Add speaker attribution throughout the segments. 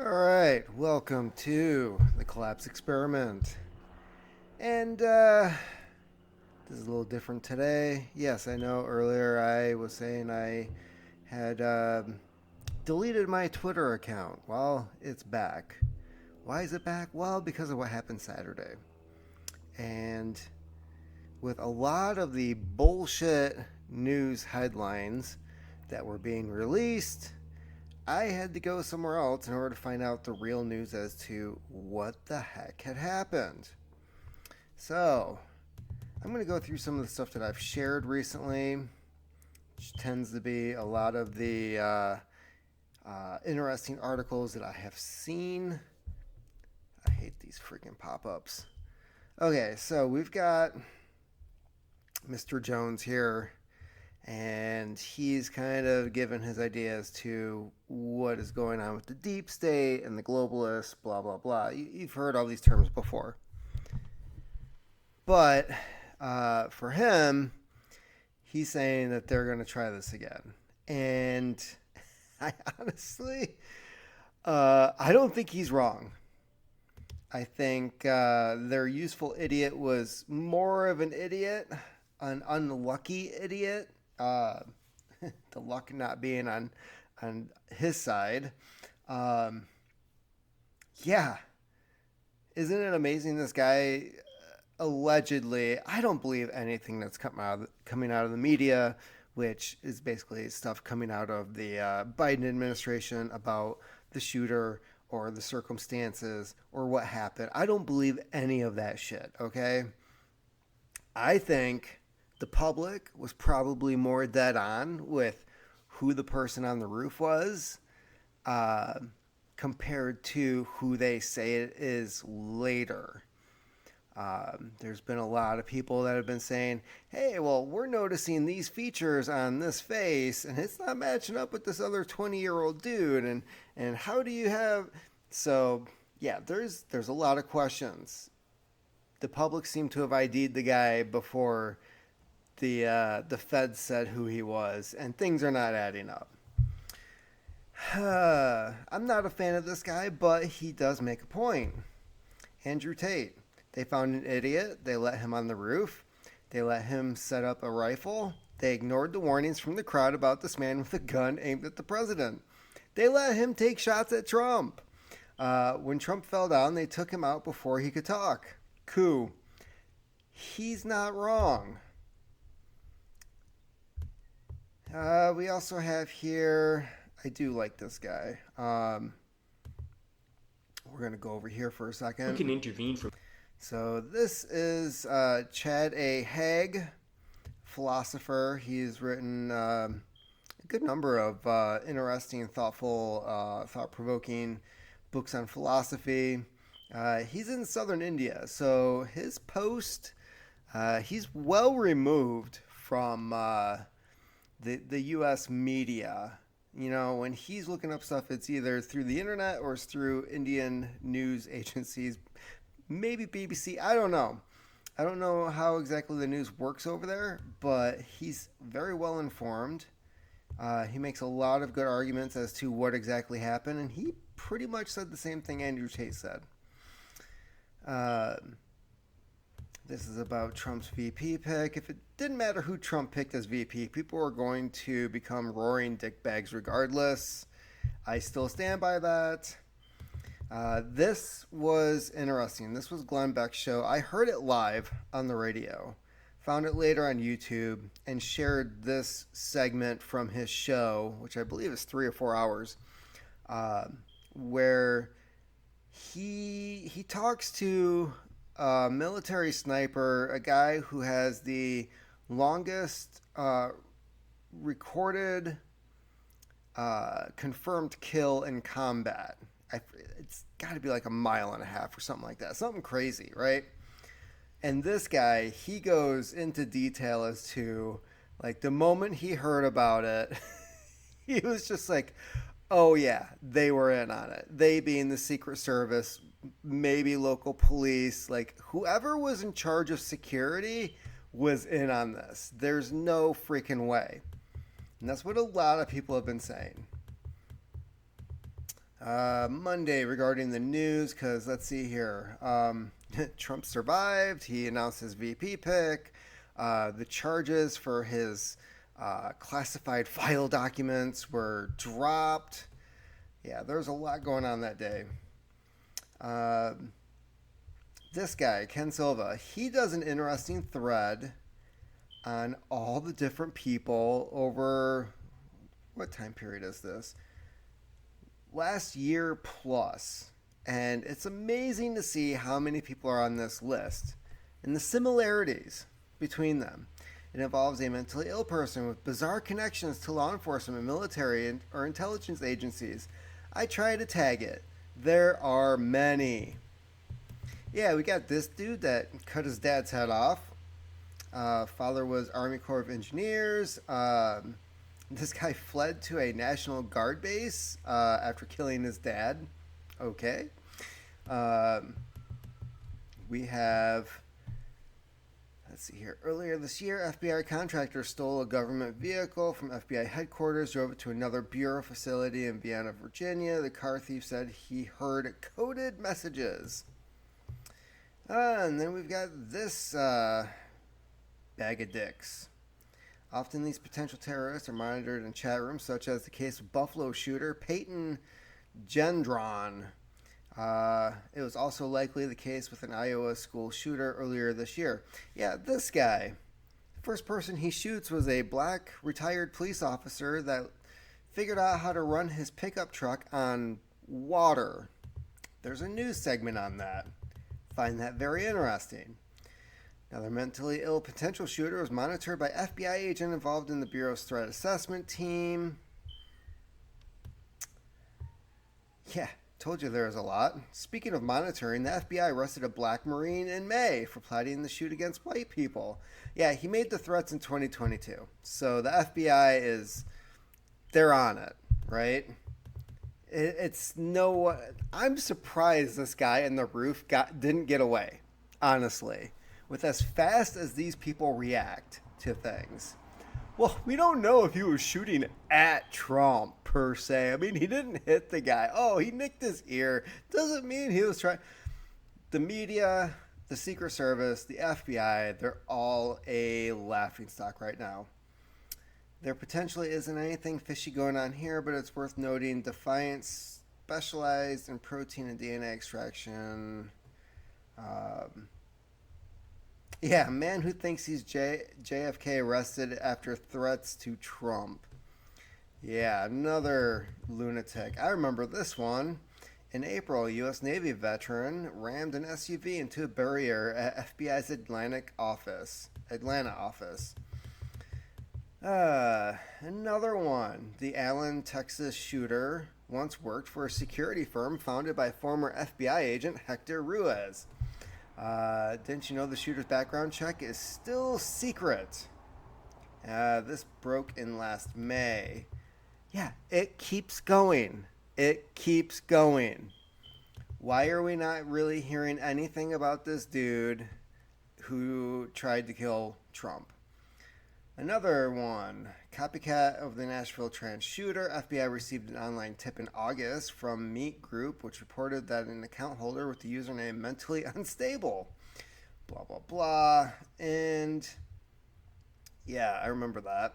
Speaker 1: All right, welcome to the collapse experiment. And this is a little different today. Yes, I know earlier I was saying I had deleted my Twitter account. Well, it's back. Why is it back? Well, because of what happened Saturday. And with a lot of the bullshit news headlines that were being released, I had to go somewhere else in order to find out the real news as to what the heck had happened. So, I'm going to go through some of the stuff that I've shared recently, which tends to be a lot of the interesting articles that I have seen. I hate these freaking pop ups. Okay, so we've got Mr. Jones here, and he's kind of given his ideas to what is going on with the deep state and the globalists, blah, blah, blah. You've heard all these terms before. But for him, he's saying that they're going to try this again. And I honestly, I don't think he's wrong. I think their useful idiot was more of an idiot, an unlucky idiot. The luck not being on his side. Yeah, isn't it amazing? This guy allegedly, I don't believe anything that's coming out of the media, which is basically stuff coming out of the Biden administration about the shooter or the circumstances or what happened. I don't believe any of that shit. Okay, I think the public was probably more dead on with who the person on the roof was compared to who they say it is later. There's been a lot of people that have been saying, hey, well, we're noticing these features on this face and it's not matching up with this other 20-year-old dude. And how do you have... So, yeah, there's a lot of questions. The public seemed to have ID'd the guy before the Fed said who he was, and things are not adding up. I'm not a fan of this guy, but he does make a point. Andrew Tate. They found an idiot. They let him on the roof. They let him set up a rifle. They ignored the warnings from the crowd about this man with a gun aimed at the president. They let him take shots at Trump. When Trump fell down, they took him out before he could talk. Coup. He's not wrong. We also have here, I do like this guy. We're going to go over here for a second.
Speaker 2: Who can intervene from...
Speaker 1: So this is Chad A. Haag, philosopher. He's written a good number of interesting, thoughtful, thought-provoking books on philosophy. He's in southern India, so his post, he's well removed from the U.S. media. You know, when he's looking up stuff, it's either through the internet or it's through Indian news agencies, maybe BBC. I don't know. I don't know how exactly the news works over there, but he's very well informed. He makes a lot of good arguments as to what exactly happened, and he pretty much said the same thing Andrew Tate said. This is about Trump's VP pick. If it didn't matter who Trump picked as VP, people were going to become roaring dickbags regardless. I still stand by that. This was interesting. This was Glenn Beck's show. I heard it live on the radio, found it later on YouTube, and shared this segment from his show, which I believe is 3 or 4 hours, where he talks to a military sniper, a guy who has the longest recorded confirmed kill in combat. It's got to be like 1.5 miles or something like that. Something crazy, right? And this guy, he goes into detail as to, like, the moment he heard about it, he was just like, oh yeah, they were in on it. They being the Secret Service, maybe local police, like whoever was in charge of security was in on this. There's no freaking way. And that's what a lot of people have been saying. Monday regarding the news, because let's see here. Trump survived. He announced his VP pick. The charges for his classified file documents were dropped. Yeah, there's a lot going on that day. Uh, this guy, Ken Silva, he does an interesting thread on all the different people over what time period is this? Last year plus. And it's amazing to see how many people are on this list and the similarities between them. It involves a mentally ill person with bizarre connections to law enforcement, military, or intelligence agencies. I try to tag it. There are many. Yeah, we got this dude that cut his dad's head off. Father was Army Corps of Engineers. This guy fled to a National Guard base after killing his dad. Okay. Um, we have, let's see here. Earlier this year, FBI contractor stole a government vehicle from FBI headquarters, drove it to another bureau facility in Vienna, Virginia. The car thief said he heard coded messages. And then we've got this bag of dicks. Often these potential terrorists are monitored in chat rooms, such as the case of Buffalo shooter Peyton Gendron. It was also likely the case with an Iowa school shooter earlier this year. Yeah, this guy. The first person he shoots was a black retired police officer that figured out how to run his pickup truck on water. There's a news segment on that. Find that very interesting. Another mentally ill potential shooter was monitored by FBI agent involved in the Bureau's threat assessment team. Yeah, told you there was a lot. Speaking of monitoring, the FBI arrested a black Marine in May for plotting the shoot against white people. Yeah, he made the threats in 2022. So the FBI they're on it, right? It's no, I'm surprised this guy in the roof didn't get away, honestly, with as fast as these people react to things. Well, we don't know if he was shooting at Trump per se. I mean, he didn't hit the guy. Oh, he nicked his ear. Doesn't mean he was trying. The media, the Secret Service, the FBI, they're all a laughingstock right now. There potentially isn't anything fishy going on here, but it's worth noting Defiance specialized in protein and DNA extraction. Yeah, a man who thinks he's JFK arrested after threats to Trump. Yeah, another lunatic. I remember this one. In April, a U.S. Navy veteran rammed an SUV into a barrier at FBI's Atlanta office. Another one. The Allen, Texas shooter once worked for a security firm founded by former FBI agent Hector Ruiz. Didn't you know the shooter's background check is still secret? This broke in last May. Yeah, it keeps going. It keeps going. Why are we not really hearing anything about this dude who tried to kill Trump? Another one. Copycat of the Nashville trans shooter. FBI received an online tip in August from Meet Group, which reported that an account holder with the username mentally unstable. Blah, blah, blah. And yeah, I remember that.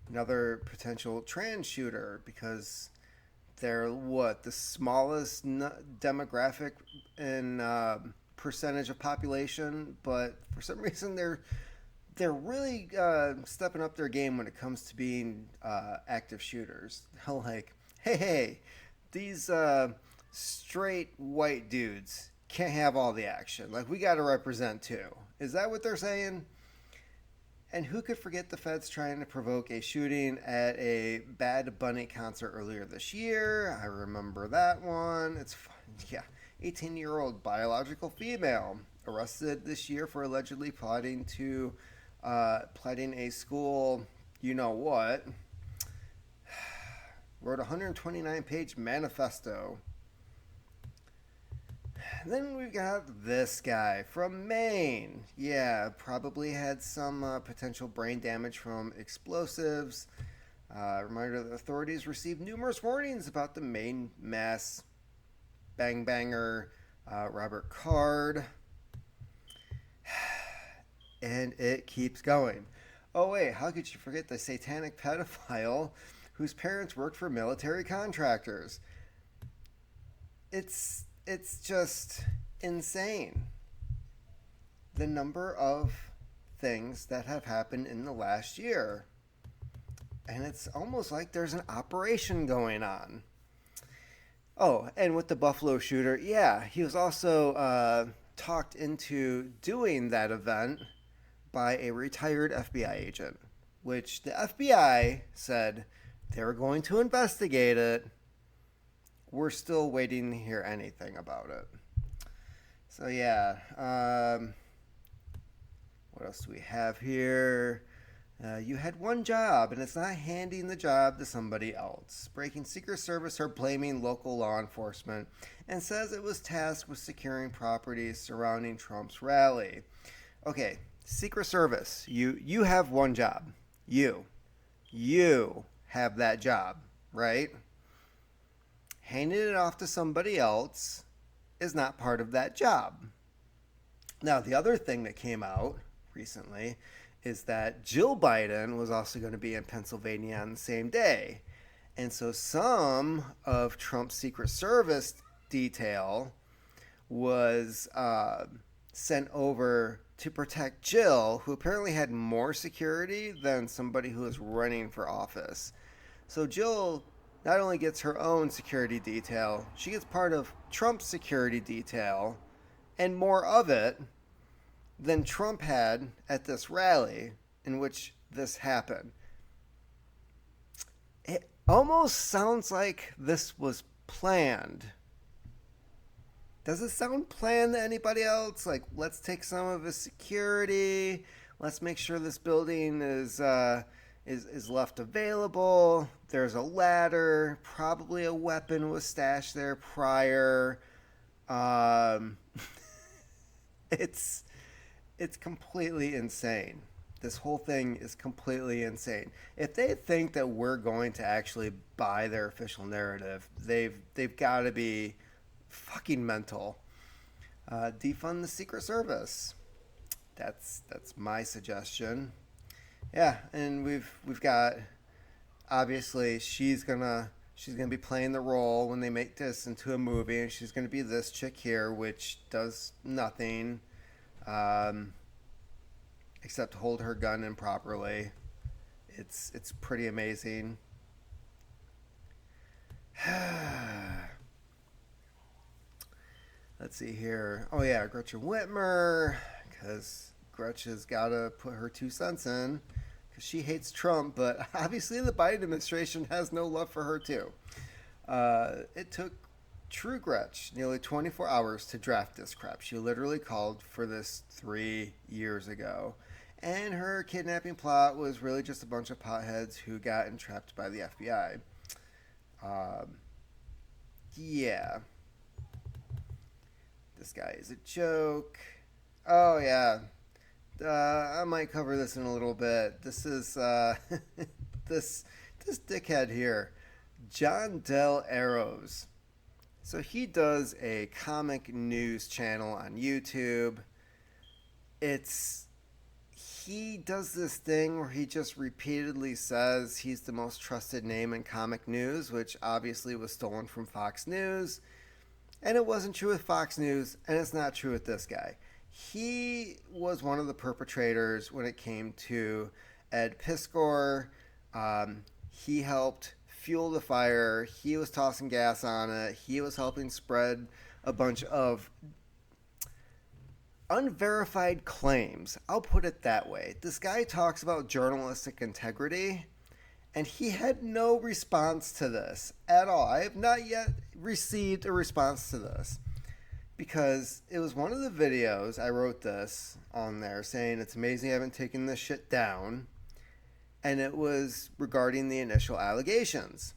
Speaker 1: Another potential trans shooter because they're the smallest demographic in percentage of population, but for some reason they're really stepping up their game when it comes to being active shooters. They're like, hey, these straight white dudes can't have all the action. Like, we got to represent too. Is that what they're saying? And who could forget the feds trying to provoke a shooting at a Bad Bunny concert earlier this year? I remember that one. It's fun. Yeah, 18-year-old biological female arrested this year for allegedly plotting a school, you know what, wrote a 129-page manifesto. And then we got this guy from Maine. Yeah, probably had some potential brain damage from explosives. Reminder that authorities received numerous warnings about the main mass bang banger, Robert Card. And it keeps going. Oh, wait, how could you forget the satanic pedophile whose parents worked for military contractors? It's just insane. The number of things that have happened in the last year. And it's almost like there's an operation going on. Oh, and with the Buffalo shooter, yeah, he was also talked into doing that event by a retired FBI agent, which the FBI said they were going to investigate it. We're still waiting to hear anything about it. So, yeah. What else do we have here? You had one job, and it's not handing the job to somebody else. Breaking Secret Service or blaming local law enforcement, and says it was tasked with securing properties surrounding Trump's rally. Okay, Secret Service, you have one job. You have that job, right? Handing it off to somebody else is not part of that job. Now, the other thing that came out recently is that Jill Biden was also going to be in Pennsylvania on the same day. And so some of Trump's Secret Service detail was sent over to protect Jill, who apparently had more security than somebody who was running for office. So Jill not only gets her own security detail, she gets part of Trump's security detail and more of it than Trump had at this rally in which this happened. It almost sounds like this was planned. Does it sound planned to anybody else? Like, let's take some of his security. Let's make sure this building is left available. There's a ladder. Probably a weapon was stashed there prior. It's completely insane. This whole thing is completely insane. If they think that we're going to actually buy their official narrative, they've got to be fucking mental. Defund the Secret Service. That's my suggestion. Yeah, and we've got, obviously she's gonna be playing the role when they make this into a movie, and she's gonna be this chick here, which does nothing. Except hold her gun improperly. It's pretty amazing. Let's see here. Oh yeah, Gretchen Whitmer, because Gretchen's got to put her 2 cents in, because she hates Trump, but obviously the Biden administration has no love for her too. It took True Gretch nearly 24 hours to draft this crap. She literally called for this 3 years ago. And her kidnapping plot was really just a bunch of potheads who got entrapped by the FBI. Yeah. This guy is a joke. Oh, yeah. I might cover this in a little bit. This is this dickhead here, John Del Arrows. So he does a comic news channel on YouTube. He does this thing where he just repeatedly says he's the most trusted name in comic news, which obviously was stolen from Fox News. And it wasn't true with Fox News, and it's not true with this guy. He was one of the perpetrators when it came to Ed Piskor. He helped fuel the fire. He was tossing gas on it. He was helping spread a bunch of unverified claims. I'll put it that way. This guy talks about journalistic integrity, and he had no response to this at all. I have not yet received a response to this, because it was one of the videos I wrote this on there saying it's amazing I haven't taken this shit down, and it was regarding the initial allegations.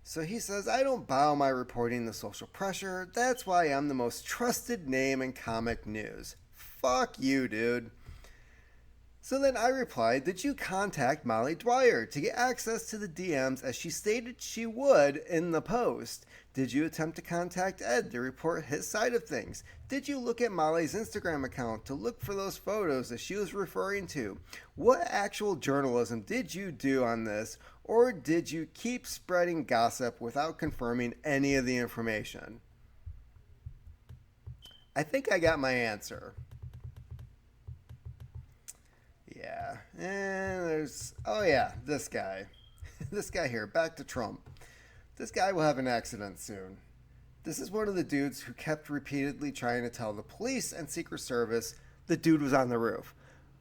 Speaker 1: So he says, I don't bow my reporting to social pressure. That's why I'm the most trusted name in comic news. Fuck you, dude. So then I replied, did you contact Molly Dwyer to get access to the DMs as she stated she would in the post? Did you attempt to contact Ed to report his side of things? Did you look at Molly's Instagram account to look for those photos that she was referring to? What actual journalism did you do on this? Or did you keep spreading gossip without confirming any of the information? I think I got my answer. Yeah. And oh yeah, this guy. This guy here, back to Trump. This guy will have an accident soon. This is one of the dudes who kept repeatedly trying to tell the police and Secret Service the dude was on the roof.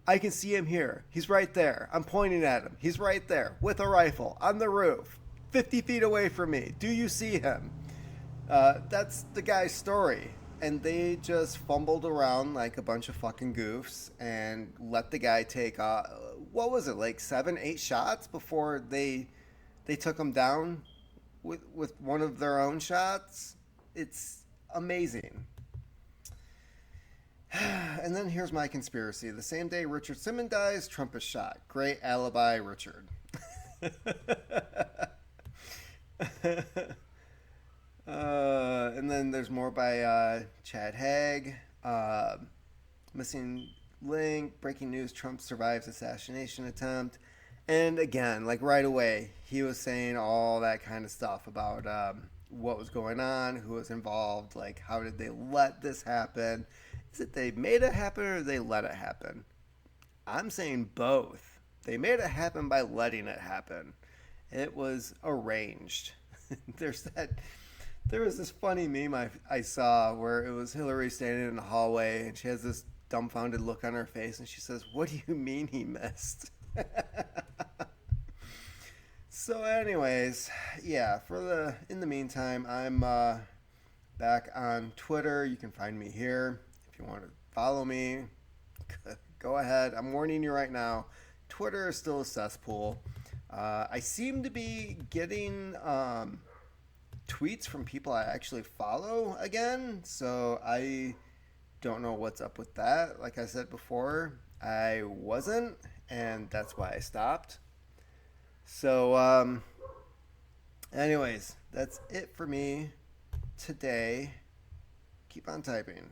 Speaker 1: I can see him here. He's right there. I'm pointing at him. He's right there with a rifle on the roof, 50 feet away from me. Do you see him? That's the guy's story. And they just fumbled around like a bunch of fucking goofs and let the guy take, what was it, like 7, 8 shots before they took him down with one of their own shots. It's amazing. And then here's my conspiracy. The same day Richard Simmons dies, Trump is shot. Great alibi, Richard. And then there's more by Chad Haag. Missing link, breaking news, Trump survives assassination attempt. And again, like right away, he was saying all that kind of stuff about what was going on, who was involved, like how did they let this happen? Is it they made it happen or they let it happen? I'm saying both. They made it happen by letting it happen. It was arranged. There was this funny meme I saw where it was Hillary standing in the hallway and she has this dumbfounded look on her face and she says, "What do you mean he missed?" So anyways, yeah, in the meantime, I'm back on Twitter. You can find me here if you want to follow me. Go ahead. I'm warning you right now. Twitter is still a cesspool. I seem to be getting tweets from people I actually follow again, so I don't know what's up with that. Like I said before, I wasn't, and that's why I stopped. So, anyways, that's it for me today. Keep on typing.